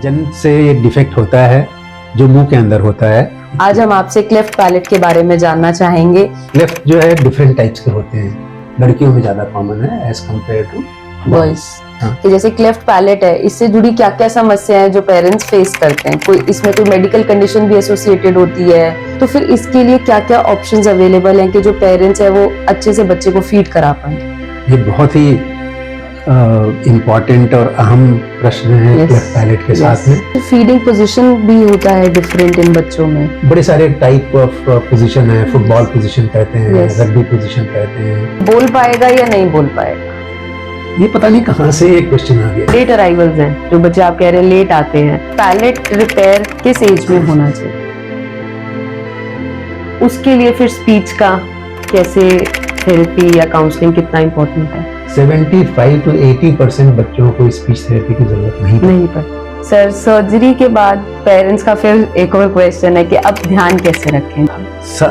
जन्म से ये डिफेक्ट होता है जो मुंह के अंदर होता है। आज हम आपसे क्लेफ्ट पैलेट के बारे में जानना चाहेंगे। क्लेफ्ट जो है डिफरेंट टाइप्स के होते हैं, लड़कियों में ज्यादा कॉमन है एज कम्पेयर टू बॉयज। कि जैसे क्लेफ्ट पैलेट है, इससे जुड़ी क्या क्या समस्याएं जो पेरेंट्स फेस करते हैं, कोई इसमें कोई मेडिकल कंडीशन भी एसोसिएटेड होती है, तो फिर इसके लिए क्या क्या ऑप्शंस अवेलेबल हैं कि जो पेरेंट्स है वो अच्छे से बच्चे को फीड करा पाए। ये बहुत ही इम्पोर्टेंट और अहम प्रश्न है क्लेफ्ट पैलेट के साथ में। फीडिंग पोजीशन भी होता है डिफरेंट इन बच्चों में, बड़े सारे टाइप ऑफ पोजीशन है। फुटबॉल पोजीशन कहते हैं, रग्बी पोजीशन कहते हैं। बोल पाएगा या नहीं बोल पाएगा, ये पता नहीं कहाँ से एक क्वेश्चन आ गया। लेट अराइवल्स हैं, जो बच्चे आप कह रहे हैं लेट आते हैं, पैलेट रिपेयर किस एज में होना चाहिए, उसके लिए फिर स्पीच का कैसे थेरेपी या काउंसलिंग कितना इम्पोर्टेंट है। 75 to 80% बच्चों को स्पीच थेरेपी की जरूरत नहीं पड़ती। सर, सर्जरी के बाद पेरेंट्स का फिर एक और क्वेश्चन है कि अब ध्यान कैसे रखें।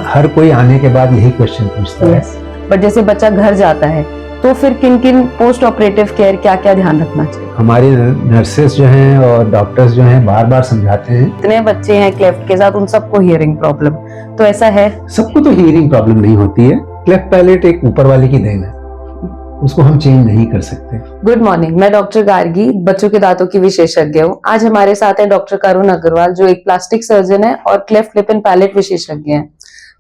हर कोई आने के बाद यही क्वेश्चन पूछता है। बट जैसे बच्चा घर जाता है तो फिर किन किन पोस्ट ऑपरेटिव केयर क्या क्या ध्यान रखना चाहिए। हमारे नर्सेस जो हैं और डॉक्टर्स जो हैं बार बार समझाते हैं। इतने बच्चे हैं क्लेफ्ट के साथ, उन सबको हियरिंग प्रॉब्लम, तो ऐसा है? सबको तो हियरिंग प्रॉब्लम नहीं होती है। क्लेफ्ट पैलेट एक ऊपर वाले की देन है, उसको हम चेंज नहीं कर सकते। गुड मॉर्निंग, मैं डॉक्टर गार्गी, बच्चों के दांतों की विशेषज्ञ हूँ। आज हमारे साथ है डॉक्टर करुण अग्रवाल, जो एक प्लास्टिक सर्जन है और क्लेफ्ट लिप एंड पैलेट विशेषज्ञ हैं।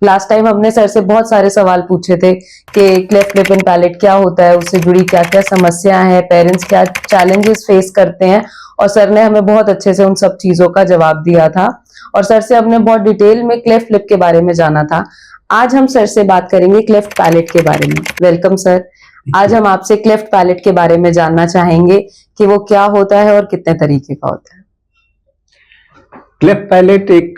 लास्ट टाइम हमने सर से बहुत सारे सवाल पूछे थे कि क्लेफ्ट लिप एंड पैलेट क्या होता है, उससे जुड़ी क्या क्या समस्याएं हैं, पेरेंट्स क्या चैलेंजेस फेस करते हैं, और सर ने हमें बहुत अच्छे से उन सब चीजों का जवाब दिया था। और सर से हमने बहुत डिटेल में क्लेफ्ट लिप के बारे में जाना था। आज हम सर से बात करेंगे क्लेफ्ट पैलेट के बारे में। Welcome sir. आज हम आपसे क्लेफ्ट पैलेट के बारे में जानना चाहेंगे कि वो क्या होता है और कितने तरीके का होता है। क्लेफ्ट पैलेट एक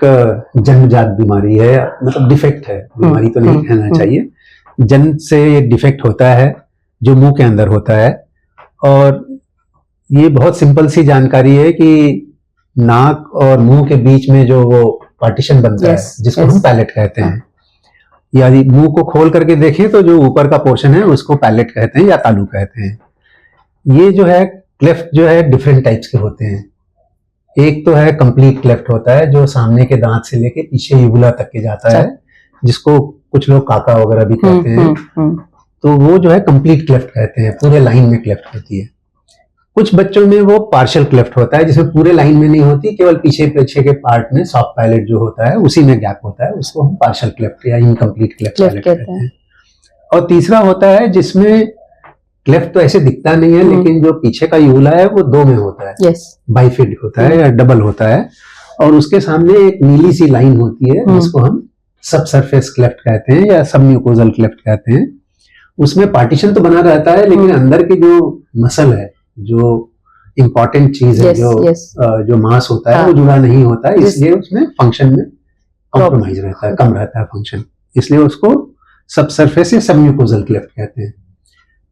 जन्मजात बीमारी है, मतलब डिफेक्ट है, बीमारी तो नहीं कहना चाहिए। जन्म से ये डिफेक्ट होता है जो मुंह के अंदर होता है। और ये बहुत सिंपल सी जानकारी है कि नाक और मुंह के बीच में जो वो पार्टीशन बनता है, जिसको हम पैलेट कहते हैं, यदि मुंह को खोल करके देखें तो जो ऊपर का पोर्शन है उसको पैलेट कहते हैं या तालू कहते हैं। ये जो है क्लेफ्ट जो है डिफरेंट टाइप्स के होते हैं। एक तो है कंप्लीट क्लेफ्ट होता है, जो सामने के दांत से लेके पीछे यूबुला तक के जाता है, जिसको कुछ लोग काका वगैरह भी कहते हैं। तो वो जो है कंप्लीट क्लेफ्ट कहते हैं, पूरे लाइन में क्लेफ्ट होती है। कुछ बच्चों में वो पार्शियल क्लेफ्ट होता है, जिसमें पूरे लाइन में नहीं होती, केवल पीछे पीछे के पार्ट में सॉफ्ट पैलेट जो होता है उसी में गैप होता है, उसको हम पार्शियल क्लेफ्ट या इनकम्प्लीट क्लेफ्ट पैलेट कहते हैं। और तीसरा होता है जिसमें क्लेफ्ट तो ऐसे दिखता नहीं है, लेकिन जो पीछे का यूला है वो दो में होता है, बाइफिड होता है या डबल होता है, और उसके सामने एक नीली सी लाइन होती है जिसको हम सब सरफेस क्लेफ्ट कहते हैं या सब म्यूकोजल क्लेफ्ट कहते हैं। उसमें पार्टीशन तो बना रहता है, लेकिन अंदर की जो मसल है, जो इम्पोर्टेंट चीज है, जो मांस होता है वो जुड़ा नहीं होता है, इसलिए उसमें फंक्शन में कॉम्प्रोमाइज रहता है, कम रहता है फंक्शन, इसलिए उसको सब सरफेस या सब म्यूकोजल क्लेफ्ट कहते हैं।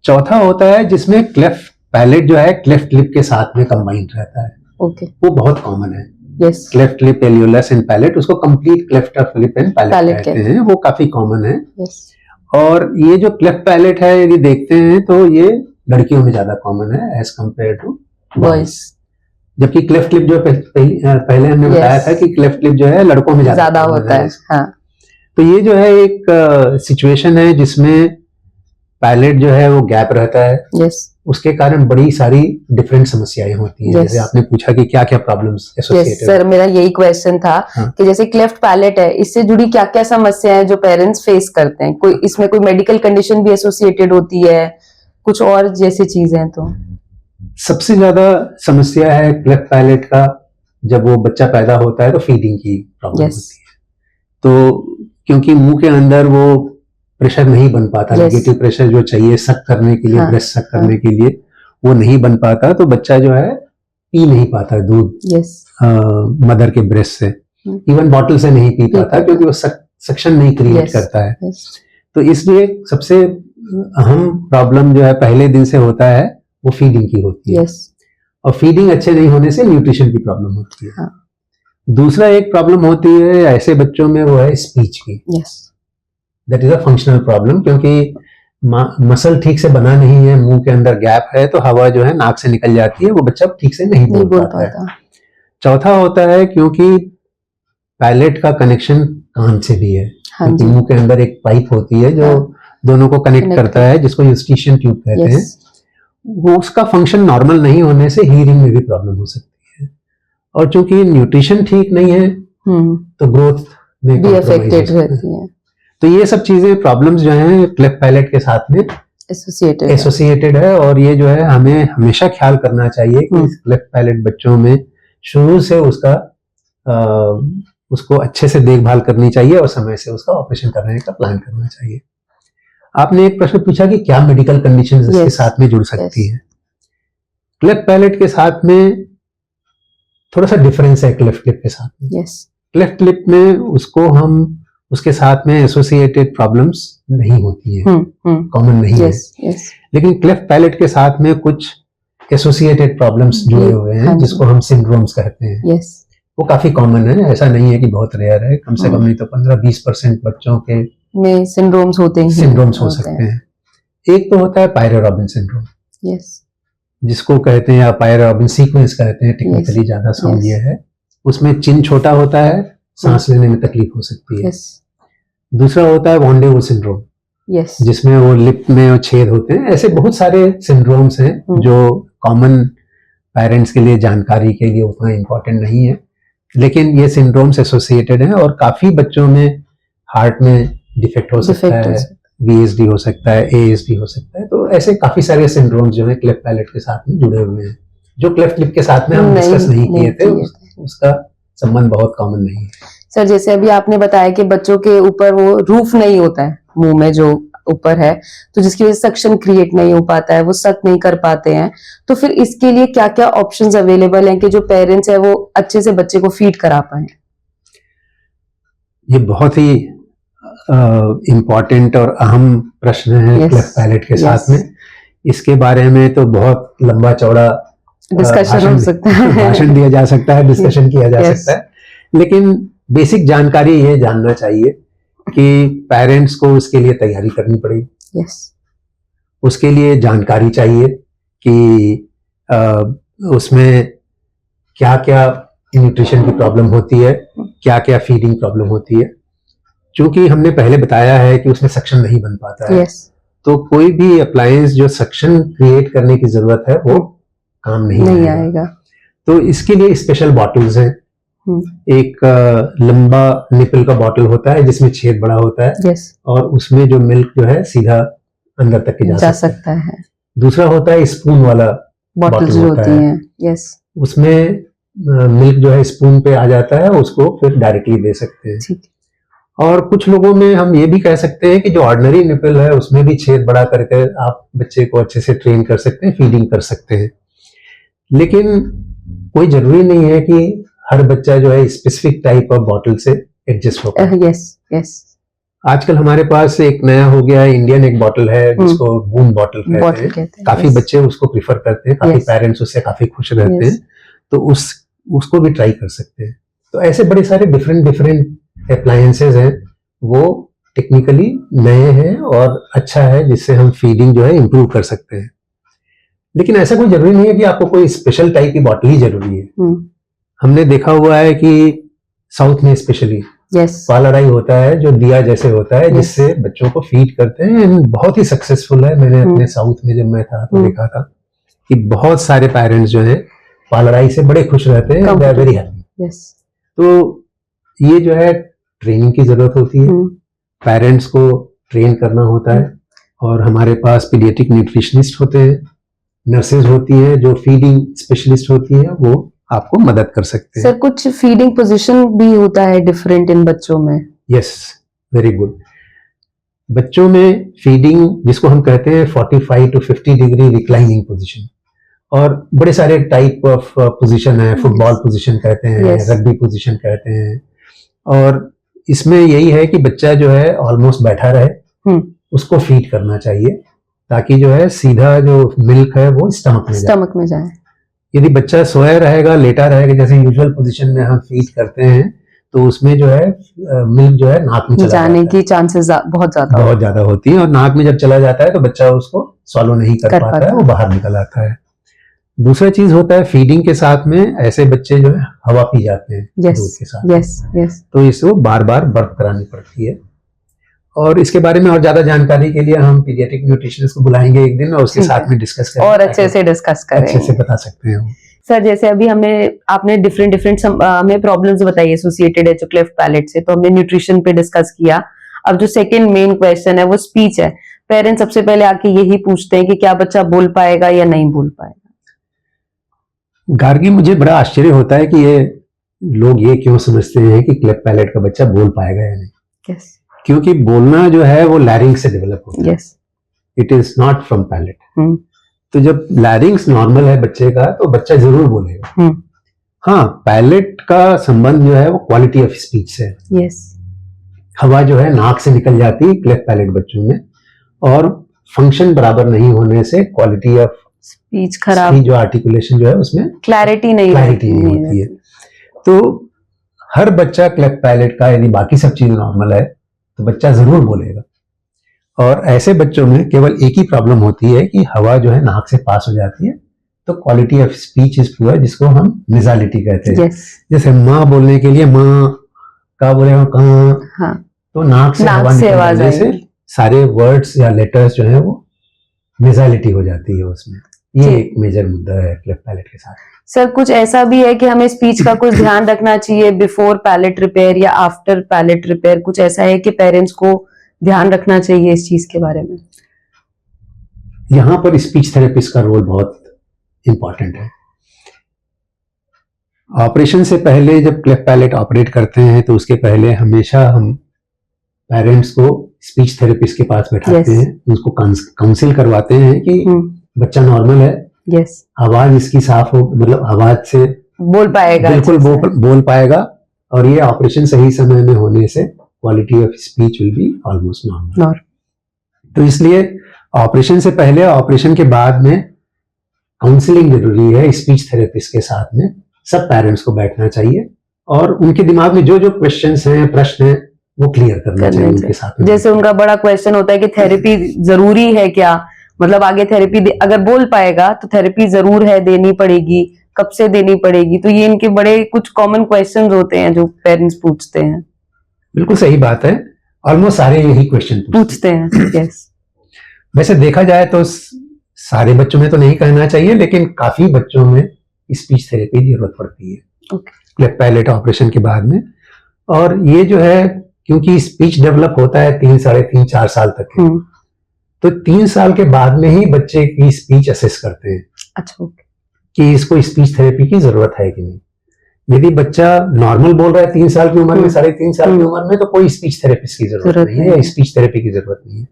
चौथा होता है जिसमें क्लेफ्ट पैलेट जो है क्लेफ्ट लिप के साथ में कंबाइंड रहता है। वो बहुत कॉमन है। Cleft lip, alveolus and palate, उसको complete cleft of lip and palate कहते हैं, वो काफी कॉमन है। और ये जो क्लेफ्ट पैलेट है, यदि देखते हैं तो ये लड़कियों में ज्यादा कॉमन है एज कम्पेयर टू बॉयज। जबकि क्लेफ्ट लिप जो पहले हमने बताया था कि क्लेफ्ट लिप जो है लड़कों में ज्यादा होता है। तो ये जो है एक सिचुएशन है जिसमें पैलेट जो है वो गैप रहता है। उसके कारण बड़ी सारी डिफरेंट समस्याएं होती हैं। जैसे आपने पूछा कि क्या क्या प्रॉब्लम्स एसोसिएटेड। सर, मेरा यही क्वेश्चन था कि जैसे क्लेफ्ट पैलेट है, इससे जुड़ी क्या क्या समस्याएं जो पेरेंट्स फेस करते हैं, कोई इसमें कोई मेडिकल कंडीशन भी एसोसिएटेड होती है, कुछ और जैसी चीजें। तो सबसे ज्यादा समस्या है क्लेफ्ट पैलेट का, जब वो बच्चा पैदा होता है तो फीडिंग की प्रॉब्लम होती है। तो क्योंकि मुंह के अंदर वो प्रेशर नहीं बन पाता, नेगेटिव प्रेशर जो चाहिए सक करने के लिए, ब्रेस्ट सक करने के लिए, वो नहीं बन पाता, तो बच्चा जो है पी नहीं पाता दूध मदर के ब्रेस्ट से, इवन बॉटल से नहीं पी पाता, क्योंकि वो सक्शन नहीं क्रिएट करता है। तो इसलिए सबसे अहम प्रॉब्लम जो है पहले दिन से होता है वो फीडिंग की होती है। और फीडिंग अच्छे नहीं होने से न्यूट्रिशन की प्रॉब्लम होती है। दूसरा एक प्रॉब्लम होती है ऐसे बच्चों में, वो है स्पीच की। That is a functional problem, क्योंकि मसल ठीक से बना नहीं है, मुंह के अंदर गैप है, तो हवा जो है नाक से निकल जाती है, वो बच्चा ठीक से नहीं बोल पाता है। चौथा होता है क्योंकि पैलेट का कनेक्शन कान से भी है, हाँ क्योंकि जी, मुंह के अंदर एक पाइप होती है जो हाँ, दोनों को कनेक्ट connect करता है, जिसको यूस्टिशियन ट्यूब कहते हैं। यस, वो उसका फंक्शन नॉर्मल नहीं होने से हीयरिंग में भी प्रॉब्लम हो सकती है, और चूंकि न्यूट्रिशन ठीक नहीं है तो ग्रोथ में भी compromise हो अफेक्टेड सकता है। रहती हैं, तो ये सब चीजें प्रॉब्लम्स जो हैं क्लेफ्ट पैलेट के साथ में एसोसिएटेड है। एसोसिएटेड है, और ये जो है हमें हमेशा ख्याल करना चाहिए कि क्लेफ्ट पैलेट बच्चों में शुरू से उसको अच्छे से देखभाल करनी चाहिए और समय से उसका ऑपरेशन करने का प्लान करना चाहिए। आपने एक प्रश्न पूछा कि क्या मेडिकल कंडीशंस इसके Yes, साथ में जुड़ सकती yes. हैं। क्लेफ्ट पैलेट के साथ में थोड़ा सा डिफरेंस है क्लेफ्ट लिप के साथ में। यस, क्लेफ्ट लिप में उसके साथ में एसोसिएटेड प्रॉब्लम्स नहीं होती है, कॉमन नहीं है, यस, यस, लेकिन क्लेफ्ट पैलेट के साथ में कुछ एसोसिएटेड प्रॉब्लम्स जुड़े हुए हैं, हाँ जी। जिसको हम सिंड्रोम्स कहते हैं। यस, वो काफी कॉमन है, ऐसा नहीं है कि बहुत रेयर है, कम से कम नहीं तो 15-20% बच्चों के में सिंड्रोम्स होते हैं, सिंड्रोम्स हो सकते हैं। एक तो होता है पायरो रॉबिन सिंड्रोम, यस, जिसको कहते हैं, या पायरो रॉबिन सीक्वेंस कहते हैं, टेक्निकली ज्यादा साउंड ये है। उसमें चिन छोटा होता है, सांस लेने में तकलीफ हो सकती है। यस, दूसरा होता है Van der Woude syndrome, yes, जिसमें वो लिप में वो छेद होते हैं। ऐसे बहुत सारे सिंड्रोम्स हैं जो कॉमन पेरेंट्स के लिए जानकारी के लिए उतना इम्पोर्टेंट नहीं है, लेकिन ये सिंड्रोम्स एसोसिएटेड हैं, और काफी बच्चों में हार्ट में डिफेक्ट हो सकता है, VSD हो सकता है, ASD हो सकता है। तो ऐसे काफी सारे सिंड्रोम्स जो है क्लेफ्ट पैलेट के साथ में जुड़े हुए हैं, जो क्लेफ्ट लिप के साथ में हम डिस्कस नहीं किए थे, उसका संबंध बहुत कॉमन नहीं है। सर, जैसे अभी आपने बताया कि बच्चों के ऊपर वो रूफ नहीं होता है मुंह में जो ऊपर है, तो जिसकी वजह से सक्शन क्रिएट नहीं हो पाता है, वो सक नहीं कर पाते हैं, तो फिर इसके लिए क्या क्या ऑप्शंस अवेलेबल हैं कि जो पेरेंट्स है वो अच्छे से बच्चे को फीड करा पाए? ये बहुत ही इम्पोर्टेंट और अहम प्रश्न है क्लेफ्ट पैलेट के साथ में। इसके बारे में तो बहुत लंबा चौड़ा डिस्कशन हो सकता है, भाषण दिया जा सकता है, डिस्कशन किया जा सकता है, लेकिन बेसिक जानकारी ये जानना चाहिए कि पेरेंट्स को उसके लिए तैयारी करनी पड़ेगी। उसके लिए जानकारी चाहिए कि उसमें क्या क्या न्यूट्रिशन की प्रॉब्लम होती है, क्या क्या फीडिंग प्रॉब्लम होती है। चूंकि हमने पहले बताया है कि उसमें सक्शन नहीं बन पाता है, तो कोई भी अप्लायंस जो सक्शन क्रिएट करने की जरूरत है वो काम नहीं आएगा। तो इसके लिए स्पेशल बॉटल्स हैं। एक लंबा निपल का बॉटल होता है जिसमें छेद बड़ा होता है, और उसमें जो मिल्क जो है सीधा अंदर तक जा सकता है। दूसरा होता है स्पून वाला बॉटल होता है, उसमें मिल्क जो है स्पून पे आ जाता है, उसको फिर डायरेक्टली दे सकते हैं। और कुछ लोगों में हम ये भी कह सकते हैं कि जो ऑर्डिनरी निपल है उसमें भी छेद बड़ा करके आप बच्चे को अच्छे से ट्रेन कर सकते हैं, फीडिंग कर सकते हैं। लेकिन कोई जरूरी नहीं है कि हर बच्चा जो है स्पेसिफिक टाइप ऑफ बॉटल से एडजस्ट हो पाए। आजकल हमारे पास एक नया हो गया है, इंडियन एक बॉटल है जिसको बूंद बॉटल कहते हैं। काफी बच्चे उसको प्रिफर करते हैं, काफी पेरेंट्स उससे काफी खुश रहते हैं, तो उसको भी ट्राई कर सकते हैं। तो ऐसे बड़े सारे डिफरेंट अप्लायंसेज हैं, वो टेक्निकली नए हैं और अच्छा है, जिससे हम फीडिंग जो है इम्प्रूव कर सकते हैं। लेकिन ऐसा कोई जरूरी नहीं है कि आपको कोई स्पेशल टाइप की बॉटल ही जरूरी है। हमने देखा हुआ है कि साउथ में स्पेशली पालाडाई होता है जो दिया जैसे होता है, जिससे बच्चों को फीड करते हैं, बहुत ही सक्सेसफुल है। मैंने अपने साउथ में जब मैं था तो देखा था कि बहुत सारे पेरेंट्स जो है पालाडाई से बड़े खुश रहते हैं, दे आर वेरी हैप्पी। तो ये जो है ट्रेनिंग की जरूरत होती है, पेरेंट्स को ट्रेन करना होता है, और हमारे पास पीडियाट्रिक न्यूट्रिशनिस्ट होते हैं, नर्सेज होती है जो फीडिंग स्पेशलिस्ट होती है, वो आपको मदद कर सकते हैं। सर, कुछ फीडिंग पोजीशन भी होता है डिफरेंट इन बच्चों में? Yes, very good. बच्चों में फीडिंग जिसको हम कहते हैं 45 to 50 डिग्री रिक्लाइनिंग पोजीशन, और बड़े सारे टाइप ऑफ पोजीशन है। फुटबॉल पोजीशन कहते हैं, रग्बी पोजीशन कहते हैं, और इसमें यही है कि बच्चा जो है ऑलमोस्ट बैठा रहे, उसको फीड करना चाहिए, ताकि जो है सीधा जो मिल्क है वो स्टमक में जाए। यदि बच्चा सोया रहेगा, लेटा रहेगा, जैसे यूजुअल पोजीशन में हम फीड करते हैं, तो उसमें जो है मिल्क जो है नाक में चला जाने की चांसेस बहुत ज्यादा होती है, और नाक में जब चला जाता है तो बच्चा उसको सॉलो नहीं कर पाता है, वो बाहर निकल आता है। दूसरा चीज होता है फीडिंग के साथ में ऐसे बच्चे जो है हवा पी जाते हैं दूध यस के साथ, यस यस तो इसको बार बार बर्फ करानी पड़ती है। और इसके बारे में और ज्यादा जानकारी के लिए हम पीडियाट्रिक न्यूट्रिशनिस्ट को बुलाएंगे एक दिन और उसके ठीक है। साथ में डिस्कस करेंगे और अच्छे से डिस्कस अच्छे से करेंगे। बता सकते हैं वो। सर जैसे अभी आपने डिफरेंट हमें प्रॉब्लम्स बताई एसोसिएटेड है जो क्लेफ्ट पैलेट से, तो हमने न्यूट्रिशन पे डिस्कस किया। अब जो सेकंड मेन क्वेश्चन है वो स्पीच है। पेरेंट्स सबसे पहले आके यही पूछते हैं कि क्या बच्चा बोल पाएगा या नहीं बोल पाएगा। गार्गी, मुझे बड़ा आश्चर्य होता है कि ये लोग ये क्यों समझते हैं कि क्लेफ्ट पैलेट का बच्चा बोल पाएगा या नहीं। यस क्योंकि बोलना जो है वो लैरिंग्स से डेवलप होता है, yes it is not from palate. तो जब लैरिंग्स नॉर्मल है बच्चे का तो बच्चा जरूर बोलेगा। हाँ, पैलेट का संबंध जो है वो क्वालिटी ऑफ स्पीच से है। यस हवा जो है नाक से निकल जाती है क्लेफ्ट पैलेट बच्चों में, और फंक्शन बराबर नहीं होने से क्वालिटी ऑफ स्पीच खराब, जो आर्टिकुलेशन जो है उसमें क्लैरिटी नहीं होती है। तो हर बच्चा क्लेफ्ट पैलेट का यदि बाकी सब चीज नॉर्मल है तो बच्चा जरूर बोलेगा। और ऐसे बच्चों में केवल एक ही प्रॉब्लम होती है कि हवा जो है नाक से पास हो जाती है, तो quality of speech is poor, जिसको हम निजालिटी कहते हैं। जैसे माँ बोलने के लिए माँ का बोलेगा कहाँ, हाँ, तो नाक से हवा निकल जाने से सारे वर्ड्स या लेटर्स जो है वो निजालिटी हो जाती है उसमें। ये एक मेजर मुद्दा है क्लेफ्ट पैलेट के साथ। सर कुछ ऐसा भी है कि हमें स्पीच का कुछ ध्यान रखना चाहिए बिफोर पैलेट रिपेयर या आफ्टर पैलेट रिपेयर? कुछ ऐसा है कि पेरेंट्स को ध्यान रखना चाहिए इस चीज के बारे में? यहाँ पर स्पीच थेरेपिस्ट का रोल बहुत इंपॉर्टेंट है। ऑपरेशन से पहले जब क्लेफ्ट पैलेट ऑपरेट करते हैं तो उसके पहले हमेशा हम पेरेंट्स को स्पीच थेरेपिस्ट के पास बैठाते हैं, उसको काउंसिल करवाते हैं कि बच्चा नॉर्मल है, आवाज इसकी साफ हो, मतलब आवाज से बोल पाएगा, बिल्कुल बोल पाएगा, और ये ऑपरेशन सही समय में होने से quality of speech will be almost normal. तो इसलिए ऑपरेशन से पहले, ऑपरेशन के बाद में काउंसलिंग जरूरी है। स्पीच थेरेपिस्ट के साथ में सब पेरेंट्स को बैठना चाहिए और उनके दिमाग में जो जो क्वेश्चंस हैं, प्रश्न हैं, वो क्लियर करना चाहिए उनके साथ में। जैसे उनका बड़ा क्वेश्चन होता है कि थेरेपी जरूरी है क्या, मतलब आगे थेरेपी अगर बोल पाएगा तो थेरेपी जरूर है, देनी पड़ेगी, कब से देनी पड़ेगी? तो ये इनके बड़े कुछ कॉमन क्वेश्चंस होते हैं जो पेरेंट्स पूछते हैं। बिल्कुल सही बात है, ऑलमोस्ट सारे यही क्वेश्चन पूछते हैं। यस, वैसे देखा जाए तो सारे बच्चों में तो नहीं कहना चाहिए, लेकिन काफी बच्चों में स्पीच थेरेपी की जरूरत पड़ती है क्लेफ्ट पैलेट ऑपरेशन के बाद में। और ये जो है, क्योंकि स्पीच डेवलप होता है 3, साढ़े 3, 4 साल तक है, तो 3 साल के बाद में ही बच्चे की स्पीच असेस करते हैं। अच्छा, कि इसको स्पीच थेरेपी की जरूरत है कि नहीं। यदि बच्चा नॉर्मल बोल रहा है 3 साल की उम्र में, साढ़े 3 साल की उम्र में, तो कोई स्पीच थेरेपिस्ट की जरूरत नहीं है या स्पीच थेरेपी की जरूरत नहीं है।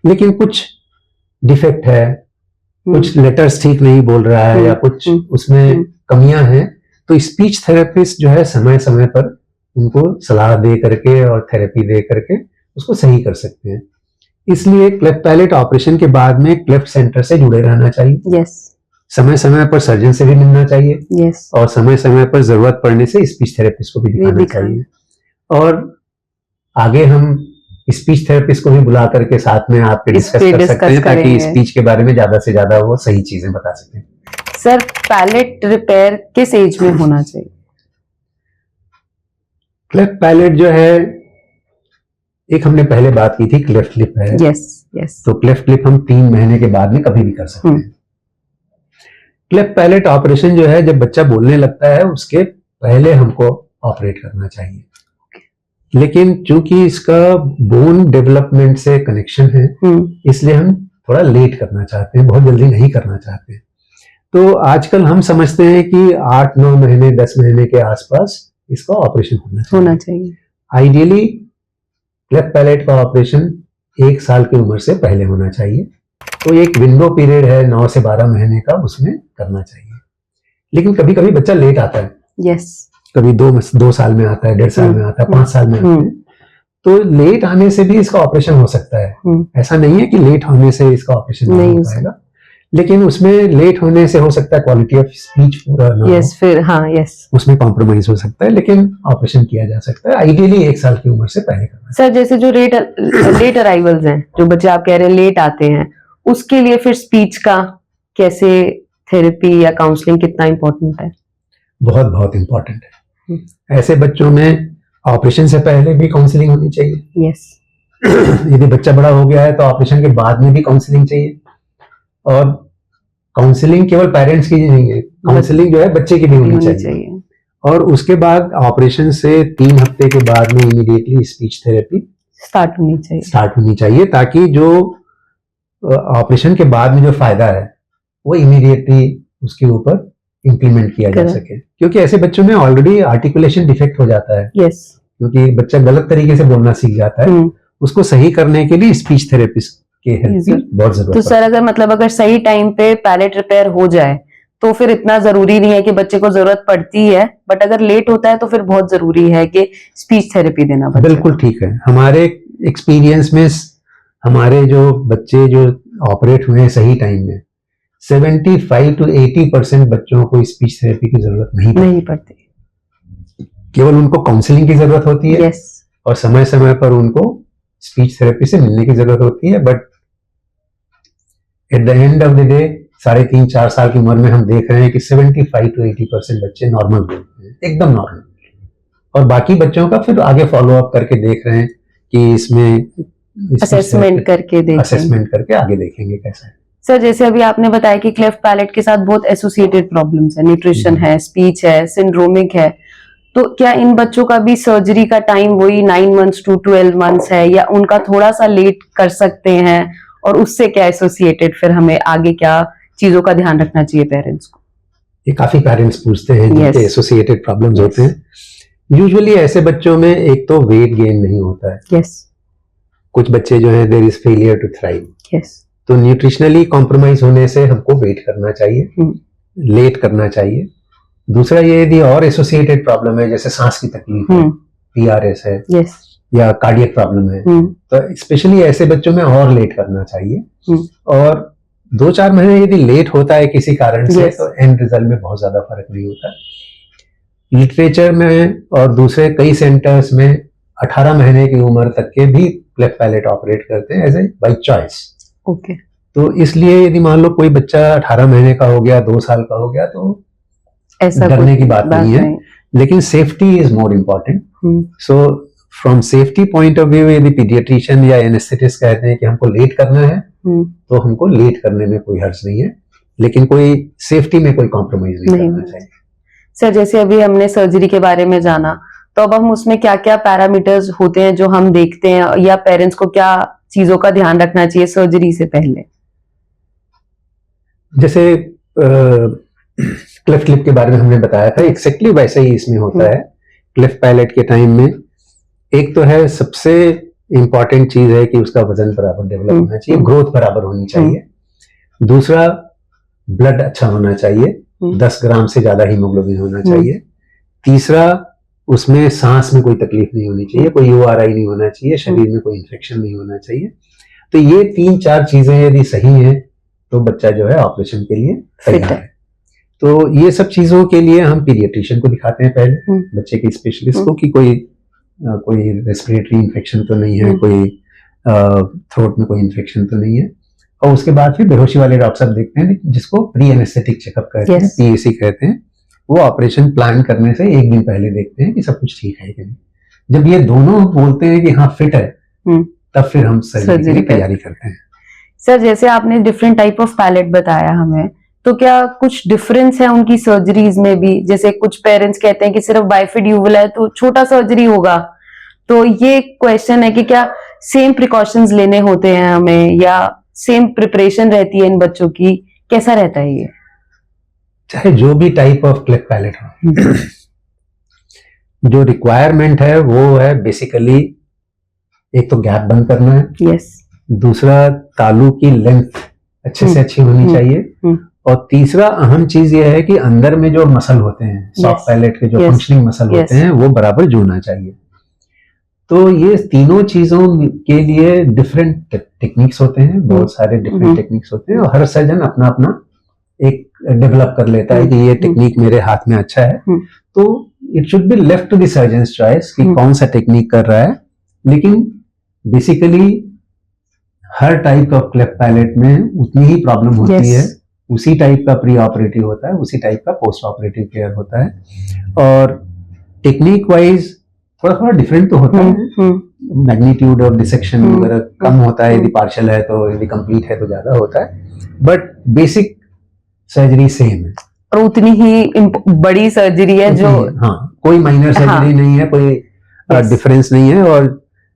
लेकिन कुछ डिफेक्ट है, कुछ लेटर्स ठीक नहीं बोल रहा है या कुछ उसमें कमियां हैं, तो स्पीच थेरेपिस्ट जो है समय समय पर उनको सलाह दे करके और थेरेपी दे करके उसको सही कर सकते हैं। इसलिए क्लेफ्ट पैलेट ऑपरेशन के बाद में क्लेफ्ट सेंटर से जुड़े रहना चाहिए। समय समय पर सर्जन से भी मिलना चाहिए। और समय समय पर जरूरत पड़ने से स्पीच थेरेपिस्ट को भी दिखाना चाहिए। और आगे हम स्पीच थेरेपिस्ट को भी बुला करके साथ में आपके डिस्कस कर सकते हैं, ताकि स्पीच के बारे में ज्यादा से ज्यादा वो सही चीजें बता सकें। सर, पैलेट रिपेयर किस एज में होना चाहिए? क्लेफ्ट पैलेट जो है, एक हमने पहले बात की थी क्लेफ्ट लिप है। यस। तो क्लेफ्ट लिप हम 3 महीने के बाद में कभी भी कर सकते हैं। क्लेफ्ट पैलेट ऑपरेशन जो है, जब बच्चा बोलने लगता है उसके पहले हमको ऑपरेट करना चाहिए। लेकिन चूंकि इसका बोन डेवलपमेंट से कनेक्शन है, इसलिए हम थोड़ा लेट करना चाहते हैं, बहुत जल्दी नहीं करना चाहते। तो आजकल हम समझते हैं कि 8, 9 महीने, 10 महीने के आसपास इसका ऑपरेशन होना चाहिए। आइडियली क्लेफ्ट पैलेट का ऑपरेशन 1 साल की उम्र से पहले होना चाहिए। तो एक विंडो पीरियड है 9 से 12 महीने का, उसमें करना चाहिए। लेकिन कभी कभी बच्चा लेट आता है। कभी 2 साल में आता है, 1.5 साल में आता है, 5 साल में आता है। तो लेट आने से भी इसका ऑपरेशन हो सकता है। ऐसा नहीं है कि लेट होने से इसका ऑपरेशन नहीं हो पाएगा, लेकिन उसमें लेट होने से हो सकता है क्वालिटी ऑफ स्पीच पूरा ना हो, उसमें कॉम्प्रोमाइज हो सकता है, लेकिन ऑपरेशन किया जा सकता है। आइडियली 1 साल की उम्र से पहले करना। सर, जैसे जो लेट अराइवल्स हैं, जो बच्चे आप कह रहे हैं लेट आते हैं, उसके लिए फिर स्पीच का कैसे थेरेपी या काउंसलिंग कितना इम्पोर्टेंट है? बहुत बहुत इम्पोर्टेंट है। ऐसे बच्चों में ऑपरेशन से पहले भी काउंसलिंग होनी चाहिए। यस। यदि बच्चा बड़ा हो गया है तो ऑपरेशन के बाद में भी काउंसलिंग चाहिए। और काउंसलिंग केवल पेरेंट्स की नहीं है, काउंसलिंग जो है बच्चे की भी होनी चाहिए। और उसके बाद ऑपरेशन से 3 हफ्ते के बाद में इमीडिएटली स्पीच थेरेपी स्टार्ट होनी चाहिए ताकि जो ऑपरेशन के बाद में जो फायदा है वो इमीडिएटली उसके ऊपर इम्प्लीमेंट किया जा सके। क्योंकि ऐसे बच्चों में ऑलरेडी आर्टिकुलेशन डिफेक्ट हो जाता है। यस। क्योंकि बच्चा गलत तरीके से बोलना सीख जाता है, उसको सही करने के लिए स्पीच थेरेपिस्ट के हेल्प की बहुत जरूरत है। तो सर अगर सही टाइम पे पैलेट रिपेयर हो जाए तो फिर इतना जरूरी नहीं है कि बच्चे को जरूरत पड़ती है, बट अगर लेट होता है तो फिर बहुत जरूरी है कि स्पीच थेरेपी देना बच्चे। बिल्कुल ठीक है। हमारे एक्सपीरियंस में हमारे जो बच्चे जो ऑपरेट हुए हैं सही टाइम में 75 to 80% बच्चों को स्पीच थेरेपी की जरूरत नहीं पड़ती। केवल उनको काउंसलिंग की जरूरत होती है। yes. और समय समय पर उनको स्पीच थेरेपी से मिलने की जरूरत होती है। But at the end of the day 3.5-4 साल की उम्र में हम देख रहे हैं कि 75 to 80% बच्चे नॉर्मल बोलते हैं, एकदम नॉर्मल। और बाकी बच्चों का फिर आगे फॉलो अप करके देख रहे हैं कि इसमें असेसमेंट करके आगे देखेंगे कैसा है। सर जैसे अभी आपने बताया कि क्लेफ्ट पैलेट के साथ बहुत एसोसिएटेड प्रॉब्लम्स है, न्यूट्रिशन है, स्पीच है, सिंड्रोमिक है, तो क्या इन बच्चों का भी सर्जरी का टाइम वही 9 months to 12 months है या उनका थोड़ा सा लेट कर सकते हैं? और उससे क्या एसोसिएटेड फिर हमें आगे क्या चीजों का ध्यान रखना चाहिए पेरेंट्स को? ये काफी पेरेंट्स पूछते हैं जिनके एसोसिएटेड प्रॉब्लम्स होते हैं। यूजुअली ऐसे बच्चों में एक तो वेट गेन नहीं होता है। कुछ बच्चे जो है there is failure to thrive. तो न्यूट्रिशनली कॉम्प्रोमाइज होने से हमको वेट करना चाहिए, लेट करना चाहिए। दूसरा ये यदि और एसोसिएटेड प्रॉब्लम है जैसे सांस की तकलीफ है, PRS है, या कार्डियक प्रॉब्लम है, तो स्पेशली ऐसे बच्चों में और लेट करना चाहिए। और 2-4 महीने यदि लेट होता है किसी कारण से तो एंड रिजल्ट में बहुत ज्यादा फर्क नहीं होता। लिटरेचर में और दूसरे कई सेंटर्स में 18 महीने की उम्र तक के भी क्लेफ्ट पैलेट ऑपरेट करते हैं as a by choice. Okay. तो इसलिए यदि मान लो कोई बच्चा 18 महीने का हो गया, 2 साल का हो गया, तो ऐसा डरने की बात नहीं है। लेकिन safety is more important. So from safety point of view यदि पीडियाट्रिशियन या एनेस्थेटिस्ट कहते हैं कि हमको लेट करना है तो हमको लेट करने में कोई हर्ज नहीं है, लेकिन कोई सेफ्टी में कोई कॉम्प्रोमाइज नहीं करना चाहिए। सर जैसे अभी हमने सर्जरी के बारे में जाना, तो अब हम उसमें क्या क्या पैरामीटर्स होते हैं जो हम देखते हैं या पेरेंट्स को क्या चीजों का ध्यान रखना चाहिए सर्जरी से पहले? जैसे क्लेफ्ट लिप के बारे में हमने बताया था, एक्जैक्टली वैसे ही इसमें होता है। क्लेफ्ट पैलेट के टाइम में एक तो है सबसे इंपॉर्टेंट चीज है कि उसका वजन बराबर डेवलप होना चाहिए, ग्रोथ बराबर होनी चाहिए। दूसरा ब्लड अच्छा होना चाहिए, 10 ग्राम से ज्यादा हीमोग्लोबिन होना चाहिए। तीसरा उसमें सांस में कोई तकलीफ नहीं होनी चाहिए, कोई URI नहीं होना चाहिए, शरीर में कोई इन्फेक्शन नहीं होना चाहिए। तो ये 3-4 चीजें यदि सही हैं तो बच्चा जो है ऑपरेशन के लिए तैयार है। तो ये सब चीजों के लिए हम पीडियाट्रिशियन को दिखाते हैं पहले, बच्चे के स्पेशलिस्ट को, कि कोई रेस्पिरेटरी इन्फेक्शन तो नहीं है, कोई थ्रोट में कोई इन्फेक्शन तो नहीं है। और उसके बाद फिर बेहोशी वाले डॉक्टर साहब देखते हैं जिसको प्री एनेस्थेटिक चेकअप कहते हैं, PAC कहते हैं। वो ऑपरेशन प्लान करने से 1 दिन पहले देखते हैं कि सब कुछ ठीक है कि नहीं। जब ये दोनों बोलते हैं कि हाँ फिट है, तब फिर हम सर्जरी की तैयारी करते हैं। सर जैसे आपने डिफरेंट टाइप ऑफ पैलेट बताया हमें, तो क्या कुछ डिफरेंस है उनकी सर्जरीज में भी? जैसे कुछ पेरेंट्स कहते हैं कि सिर्फ बाइफिड यूवल है तो छोटा सर्जरी होगा, तो ये क्वेश्चन है कि क्या सेम प्रिकॉशंस लेने होते हैं हमें या सेम प्रिपरेशन रहती है इन बच्चों की, कैसा रहता है ये? चाहे जो भी टाइप ऑफ क्लेफ्ट पैलेट हो, जो रिक्वायरमेंट है वो है बेसिकली एक तो गैप बंद करना है, दूसरा तालू की लेंथ अच्छे से अच्छी होनी चाहिए, और तीसरा अहम चीज ये है कि अंदर में जो मसल होते हैं, सॉफ्ट पैलेट के जो फंक्शनिंग मसल होते हैं, वो बराबर जुड़ना चाहिए। तो ये तीनों चीजों के लिए डिफरेंट टेक्निक्स होते हैं, बहुत सारे डिफरेंट टेक्निक्स होते हैं, और हर सर्जन अपना अपना एक डेवलप कर लेता है कि ये टेक्निक मेरे हाथ में अच्छा है। तो it should be left to the surgeon's choice कि कौन सा टेक्निक कर रहा है। लेकिन बेसिकली हर टाइप ऑफ क्लेफ्ट पैलेट में उतनी ही प्रॉब्लम होती है उसी टाइप का प्री ऑपरेटिव होता है, उसी टाइप का पोस्ट ऑपरेटिव केयर होता है। और टेक्निक वाइज थोड़ा थोड़ा डिफरेंट तो होता है, मैग्नीट्यूड और डिसेक्शन वगैरह कम होता है, यदि पार्शियल है तो, यदि कंप्लीट है तो ज्यादा होता है, बट बेसिक सर्जरी सेम है और उतनी ही बड़ी सर्जरी है जो, हाँ, कोई माइनर सर्जरी नहीं है, कोई डिफरेंस नहीं है, और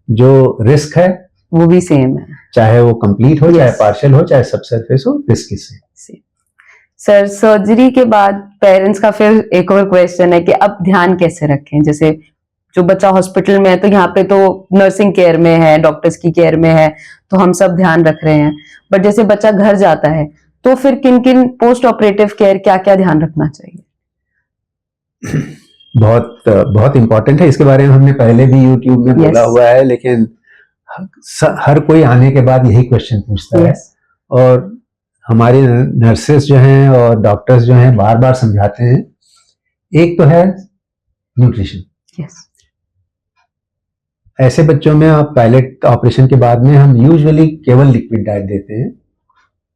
जो रिस्क है वो भी सेम है, चाहे वो कंप्लीट हो, चाहे पार्शियल हो, चाहे सबसरफेस हो, रिस्क इससे। सर सर्जरी के बाद पेरेंट्स का फिर एक और क्वेश्चन है कि अब ध्यान कैसे रखें, जैसे जो बच्चा हॉस्पिटल में है तो यहाँ पे तो नर्सिंग केयर में है, डॉक्टर्स की केयर में है, तो हम सब ध्यान रख रहे हैं, बट जैसे बच्चा घर जाता है तो फिर किन किन पोस्ट ऑपरेटिव केयर, क्या क्या ध्यान रखना चाहिए? बहुत बहुत इंपॉर्टेंट है, इसके बारे में हमने पहले भी यूट्यूब में बोला हुआ है, लेकिन हर कोई आने के बाद यही क्वेश्चन पूछता है, और हमारे नर्सेस जो हैं और डॉक्टर्स जो हैं बार बार समझाते हैं। एक तो है न्यूट्रिशन। ऐसे बच्चों में आप पायलट ऑपरेशन के बाद में हम यूजुअली केवल लिक्विड डाइट देते हैं,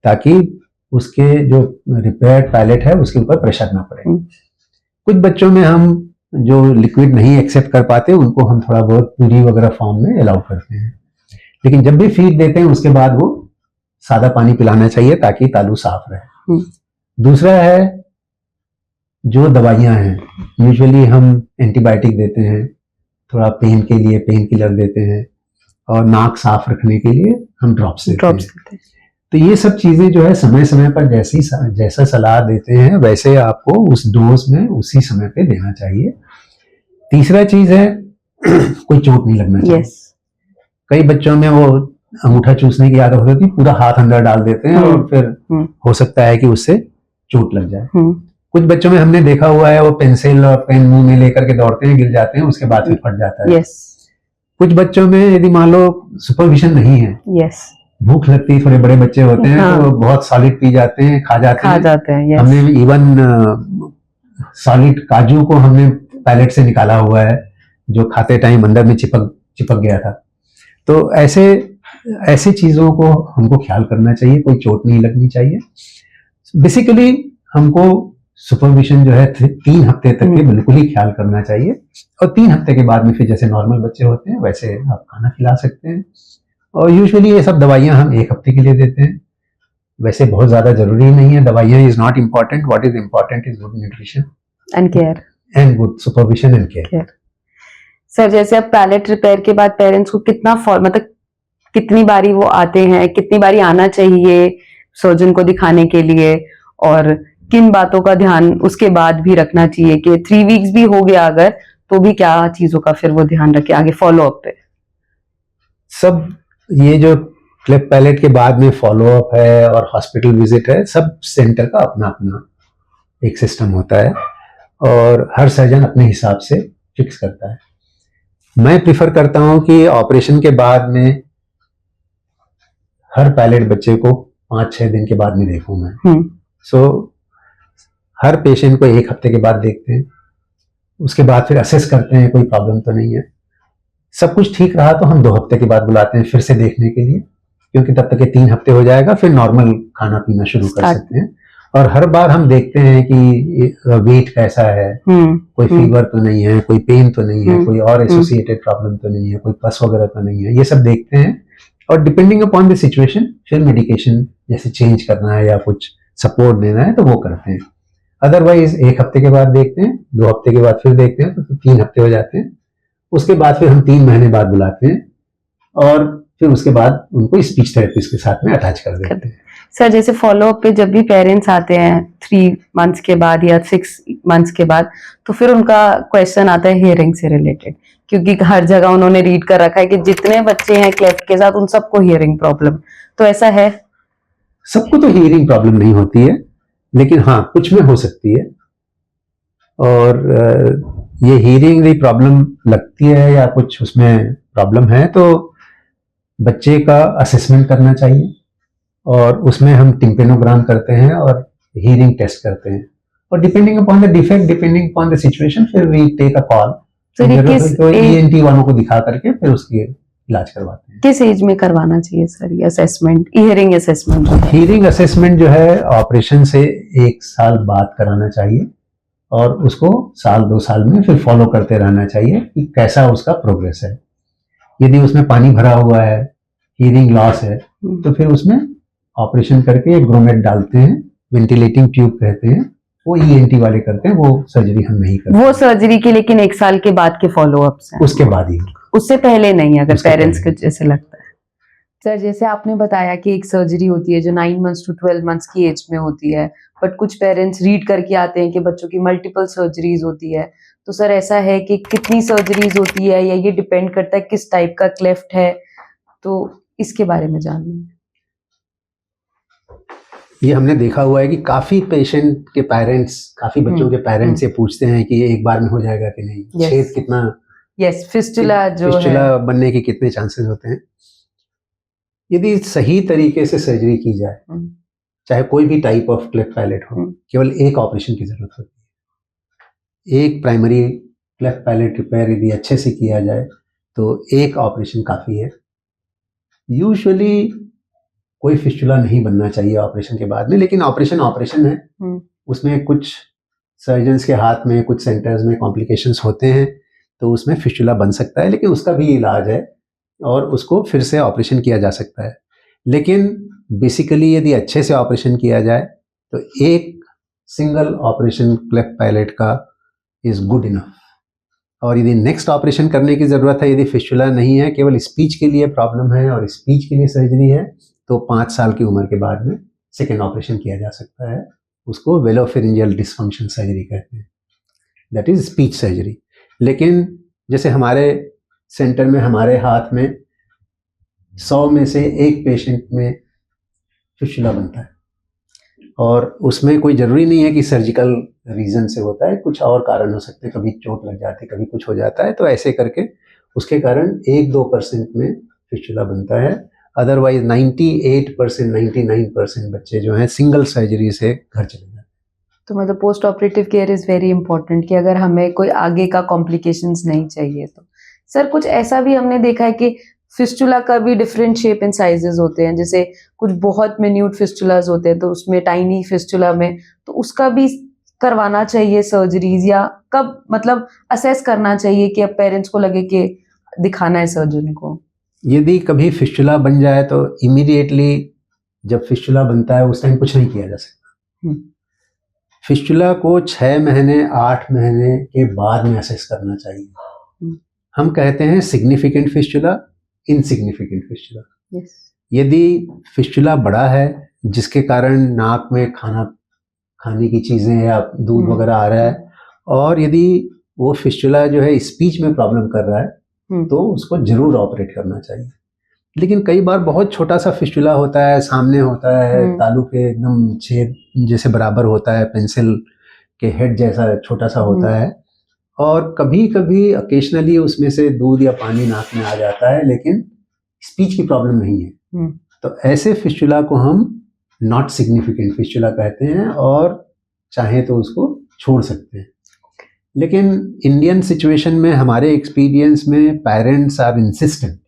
ताकि उसके जो रिपेयर्ड पायलट है उसके ऊपर प्रेशर ना पड़े। कुछ बच्चों में हम जो लिक्विड नहीं एक्सेप्ट कर पाते उनको हम थोड़ा बहुत प्यूरी वगैरह फॉर्म में अलाउ करते हैं, लेकिन जब भी फीड देते हैं उसके बाद वो सादा पानी पिलाना चाहिए ताकि तालू साफ रहे। दूसरा है जो दवाइयां हैं, यूजुअली हम एंटीबायोटिक देते हैं, थोड़ा पेन के लिए पेन किलर देते हैं, और नाक साफ रखने के लिए हम ड्रॉप्स देते हैं। तो ये सब चीजें जो है समय समय पर जैसा सलाह देते हैं वैसे आपको उस डोज में उसी समय पे देना चाहिए। तीसरा चीज है कोई चोट नहीं लगना चाहिए। कई बच्चों में वो अंगूठा चूसने की आदत होती है, पूरा हाथ अंदर डाल देते हैं और फिर हो सकता है कि उससे चोट लग जाए। कुछ बच्चों में हमने देखा हुआ है वो पेंसिल और पेन मुंह में लेकर के दौड़ते हैं, गिर जाते हैं, उसके बाद फिर फट जाता है। कुछ बच्चों में यदि मान लो सुपरविजन नहीं है, भूख लगती है, थोड़े बड़े बच्चे होते हैं तो बहुत सॉलिड पी जाते हैं, खा जाते हैं। हमने इवन सॉलिड काजू को हमने पैलेट से निकाला हुआ है, जो खाते टाइम अंदर में चिपक गया था। तो ऐसे चीजों को हमको ख्याल करना चाहिए, कोई चोट नहीं लगनी चाहिए। बेसिकली हमको सुपरविजन जो है 3 हफ्ते तक के बिल्कुल ही ख्याल करना चाहिए, और 3 हफ्ते के बाद में फिर जैसे नॉर्मल बच्चे होते हैं वैसे आप खाना खिला सकते हैं। और यूजुअली ये सब दवाइयां हम 1 हफ्ते के लिए देते हैं, वैसे बहुत ज्यादा जरूरी नहीं है। दवाइयां is not important, what is important is good nutrition and care and good supervision and care. Sir जैसे अब पैलेट रिपेयर के बाद पेरेंट्स को मतलब कितनी बारी वो आते हैं, कितनी बारी आना चाहिए सर्जन को दिखाने के लिए, और किन बातों का ध्यान उसके बाद भी रखना चाहिए कि 3 वीक्स भी हो गया अगर, तो भी क्या चीजों का फिर वो ध्यान रखे आगे फॉलो अप पे? सब ये जो क्लिप पैलेट के बाद में फॉलो अप है और हॉस्पिटल विजिट है, सब सेंटर का अपना अपना एक सिस्टम होता है और हर सर्जन अपने हिसाब से फिक्स करता है। मैं प्रिफर करता हूं कि ऑपरेशन के बाद में हर पैलेट बच्चे को 5-6 दिन के बाद में देखूं मैं। सो हर पेशेंट को 1 हफ्ते के बाद देखते हैं, उसके बाद फिर असेस करते हैं कोई प्रॉब्लम तो नहीं है। सब कुछ ठीक रहा तो हम 2 हफ्ते के बाद बुलाते हैं फिर से देखने के लिए, क्योंकि तब तक ये 3 हफ्ते हो जाएगा, फिर नॉर्मल खाना पीना शुरू कर सकते हैं। और हर बार हम देखते हैं कि वेट कैसा है, कोई फीवर तो नहीं है, कोई पेन तो नहीं है, कोई और एसोसिएटेड प्रॉब्लम तो नहीं है, कोई पस वगैरह तो नहीं है, ये सब देखते हैं। और डिपेंडिंग अपॉन द सिचुएशन फिर मेडिकेशन जैसे चेंज करना है या कुछ सपोर्ट देना है तो वो करते हैं। अदरवाइज 1 हफ्ते के बाद देखते हैं, 2 हफ्ते के बाद फिर देखते हैं, तो 3 हफ्ते हो जाते हैं। उसके बाद फिर हम 3 महीने बाद बुलाते हैं और फिर उसके बाद उनको स्पीच थेरेपिस्ट के साथ में अटैच कर देते हैं। सर जैसे फॉलो अप पे जब भी पेरेंट्स आते हैं 3 मंथ्स के बाद या 6 मंथ्स के बाद, तो फिर उनका क्वेश्चन आता है हियरिंग से रिलेटेड, क्योंकि हर जगह उन्होंने रीड कर रखा है कि जितने बच्चे हैं क्लेफ्ट के साथ उन सबको हियरिंग प्रॉब्लम, तो ऐसा है? सबको तो हियरिंग प्रॉब्लम नहीं होती है, लेकिन हाँ कुछ में हो सकती है। और ये हियरिंग की प्रॉब्लम लगती है या कुछ उसमें प्रॉब्लम है तो बच्चे का असेसमेंट करना चाहिए, और उसमें हम टिम्पेनोग्राम करते हैं और हियरिंग टेस्ट करते हैं, और depending upon the defect, depending upon the situation, फिर वी टेक अ कॉल। तो ENT वालों को दिखा करके फिर उसकी इलाज करवाते हैं। किस एज में करवाना चाहिए सर ये assessment, hearing assessment? Hearing assessment जो है ऑपरेशन से 1 साल बाद कराना चाहिए और उसको 1-2 साल में फिर फॉलो करते रहना चाहिए कि कैसा उसका प्रोग्रेस है। यदि उसमें पानी भरा हुआ है, हियरिंग लॉस है, तो फिर उसमें ऑपरेशन करके एक ग्रोमेट डालते हैं, वेंटिलेटिंग ट्यूब कहते हैं, वो ईएनटी वाले करते हैं, वो सर्जरी हम नहीं करते। वो सर्जरी की लेकिन 1 साल के बाद के फॉलोअप्स हैं, उसके बाद ही, उससे पहले नहीं, अगर उसके पेरेंट्स पहले को जैसे लगता है। सर जैसे आपने बताया कि एक सर्जरी होती है जो 9 मंथ्स टू 12 मंथ्स की एज में होती है, बट कुछ पेरेंट्स रीड करके आते हैं कि बच्चों की मल्टीपल सर्जरीज होती है, तो सर ऐसा है कि कितनी सर्जरीज होती है या ये डिपेंड करता है किस टाइप का क्लेफ्ट है, तो इसके बारे में जानना है। ये हमने देखा हुआ है कि काफी पेशेंट के पेरेंट्स, काफी बच्चों के पेरेंट्स ये पूछते हैं कि ये एक बार में हो जाएगा कि नहीं, Yes. छेद कितना, फिस्टुला जो फिस्टुला है बनने के कितने चांसेस होते हैं। यदि सही तरीके से सर्जरी की जाए, चाहे कोई भी टाइप ऑफ क्लेफ्ट पैलेट हो, केवल एक ऑपरेशन की जरूरत होती है। एक प्राइमरी क्लेफ्ट पैलेट रिपेयर यदि अच्छे से किया जाए तो एक ऑपरेशन काफी है। यूजुअली कोई फिस्टुला नहीं बनना चाहिए ऑपरेशन के बाद में, लेकिन ऑपरेशन है, उसमें कुछ सर्जन्स के हाथ में, कुछ सेंटर्स में कॉम्प्लिकेशंस होते हैं, तो उसमें फिस्टुला बन सकता है, लेकिन उसका भी इलाज है और उसको फिर से ऑपरेशन किया जा सकता है। लेकिन बेसिकली यदि अच्छे से ऑपरेशन किया जाए तो एक सिंगल ऑपरेशन क्लेफ्ट पैलेट का इज गुड इनफ। और यदि नेक्स्ट ऑपरेशन करने की ज़रूरत है, यदि फिस्टुला नहीं है, केवल स्पीच के लिए प्रॉब्लम है और स्पीच के लिए सर्जरी है, तो 5 साल की उम्र के बाद में सेकेंड ऑपरेशन किया जा सकता है। उसको वेलोफेरिंजियल डिसफंक्शन सर्जरी कहते हैं, दैट इज स्पीच सर्जरी। लेकिन जैसे हमारे सेंटर में, हमारे हाथ में 100 में से एक पेशेंट में फिस्टुला बनता है और उसमें कोई ज़रूरी नहीं है कि सर्जिकल रीज़न से होता है, कुछ और कारण हो सकते हैं, कभी चोट लग जाती है, कभी कुछ हो जाता है, तो ऐसे करके उसके कारण 1-2% में फिस्टुला बनता है। अदरवाइज 98%, 99% बच्चे जो हैं सिंगल सर्जरी से घर चले जाते हैं। तो मतलब post operative care is very important कि अगर हमें कोई आगे का कॉम्प्लिकेशंस नहीं चाहिए तो। सर कुछ ऐसा भी हमने देखा है कि फिस्टुला का भी डिफरेंट शेप एंड साइजेस होते हैं, जैसे कुछ बहुत मिन्यूट फिस्टुलाज होते हैं, तो उसमें टाइनी फिस्टुला में, तो उसका भी करवाना चाहिए सर्जरीज, या कब मतलब असेस करना चाहिए कि अब पेरेंट्स को लगे कि दिखाना है सर्जन को? यदि कभी फिस्टुला बन जाए तो इमीडिएटली जब फिस्टुला बनता है उस टाइम कुछ नहीं किया जा सकता। फिस्टुला को 6 महीने 8 महीने के बाद में असेस करना चाहिए। हम कहते हैं सिग्निफिकेंट फिस्टुला, इनसिग्निफिकेंट फिस्टुला। यदि फिस्टुला बड़ा है जिसके कारण नाक में खाने की चीजें या दूध वगैरह आ रहा है, और यदि वो फिस्टुला जो है स्पीच में प्रॉब्लम कर रहा है, तो उसको जरूर ऑपरेट करना चाहिए। लेकिन कई बार बहुत छोटा सा फिस्टुला होता है, सामने होता है, तालू के एकदम छेद जैसे बराबर होता है, पेंसिल के हेड जैसा छोटा सा होता है, और कभी कभी ऑकेशनली उसमें से दूध या पानी नाक में आ जाता है, लेकिन स्पीच की प्रॉब्लम नहीं है। तो ऐसे फिस्टुला को हम नॉट सिग्निफिकेंट फिस्टुला कहते हैं और चाहे तो उसको छोड़ सकते हैं। लेकिन इंडियन सिचुएशन में हमारे एक्सपीरियंस में पेरेंट्स आर इंसिस्टेंट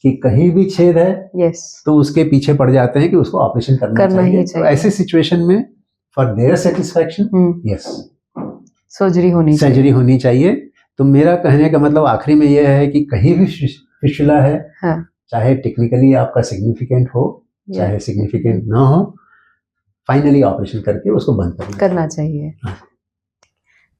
कि कहीं भी छेद है तो उसके पीछे पड़ जाते हैं कि उसको ऑपरेशन करना चाहिए। तो ऐसे सिचुएशन में for their satisfaction yes surgery होनी चाहिए। तो मेरा कहने का मतलब आखिरी में यह है कि कहीं भी फिस्टुला है, चाहे टेक्निकली आपका सिग्निफिकेंट हो चाहे सिग्निफिकेंट ना हो, फाइनली ऑपरेशन करके उसको बंद करना चाहिए।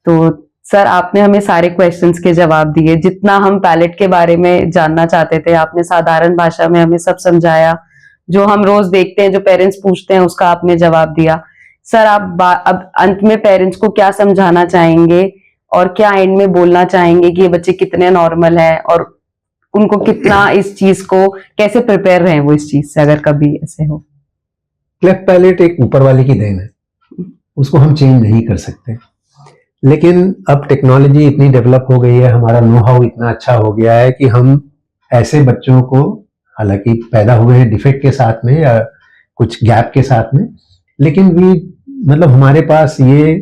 तो सर आपने हमें सारे क्वेश्चंस के जवाब दिए, जितना हम पैलेट के बारे में जानना चाहते थे आपने साधारण भाषा में हमें सब समझाया, जो हम रोज देखते हैं, जो पेरेंट्स पूछते हैं उसका आपने जवाब दिया। सर आप अब अंत में पेरेंट्स को क्या समझाना चाहेंगे और क्या एंड में बोलना चाहेंगे कि ये बच्चे कितने नॉर्मल है और उनको कितना इस चीज को कैसे प्रिपेयर रहे वो इस चीज से अगर कभी ऐसे हो? क्लेफ्ट पैलेट एक ऊपर वाले की देन है, उसको हम चेंज नहीं कर सकते, लेकिन अब टेक्नोलॉजी इतनी डेवलप हो गई है, हमारा नो हाउ इतना अच्छा हो गया है कि हम ऐसे बच्चों को, हालांकि पैदा हुए हैं डिफेक्ट के साथ में या कुछ गैप के साथ में, लेकिन भी मतलब हमारे पास ये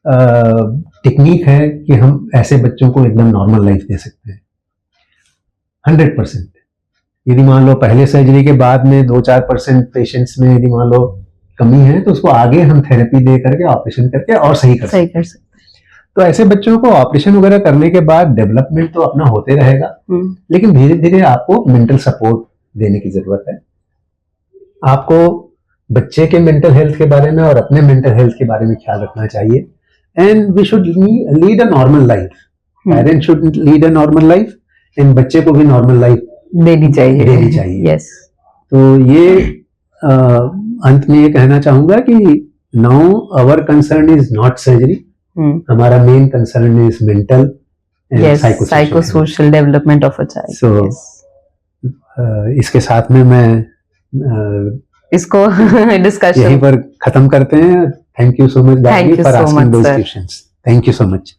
टेक्निक है कि हम ऐसे बच्चों को एकदम नॉर्मल लाइफ दे सकते हैं। 100%। यदि मान लो पहले सर्जरी के बाद में 2-4% पेशेंट्स में यदि मान लो कमी है तो उसको आगे हम थेरेपी दे करके ऑपरेशन करके और सही कर सकते हैं। तो ऐसे बच्चों को ऑपरेशन वगैरह करने के बाद डेवलपमेंट तो अपना होते रहेगा, लेकिन धीरे धीरे आपको मेंटल सपोर्ट देने की जरूरत है। आपको बच्चे के मेंटल हेल्थ के बारे में और अपने मेंटल हेल्थ के बारे में ख्याल रखना चाहिए। And we should lead a normal life, parents should lead a normal life and बच्चे को भी नॉर्मल लाइफ देनी चाहिए। यस। तो ये अंत में ये कहना चाहूंगा कि now our concern is not surgery, हमारा main concern is mental and psychosocial development of a child. So इसके साथ में मैं इसको डिस्कशन यहीं पर खत्म करते हैं। Thank you so much Gargi for asking those questions. Thank you so much.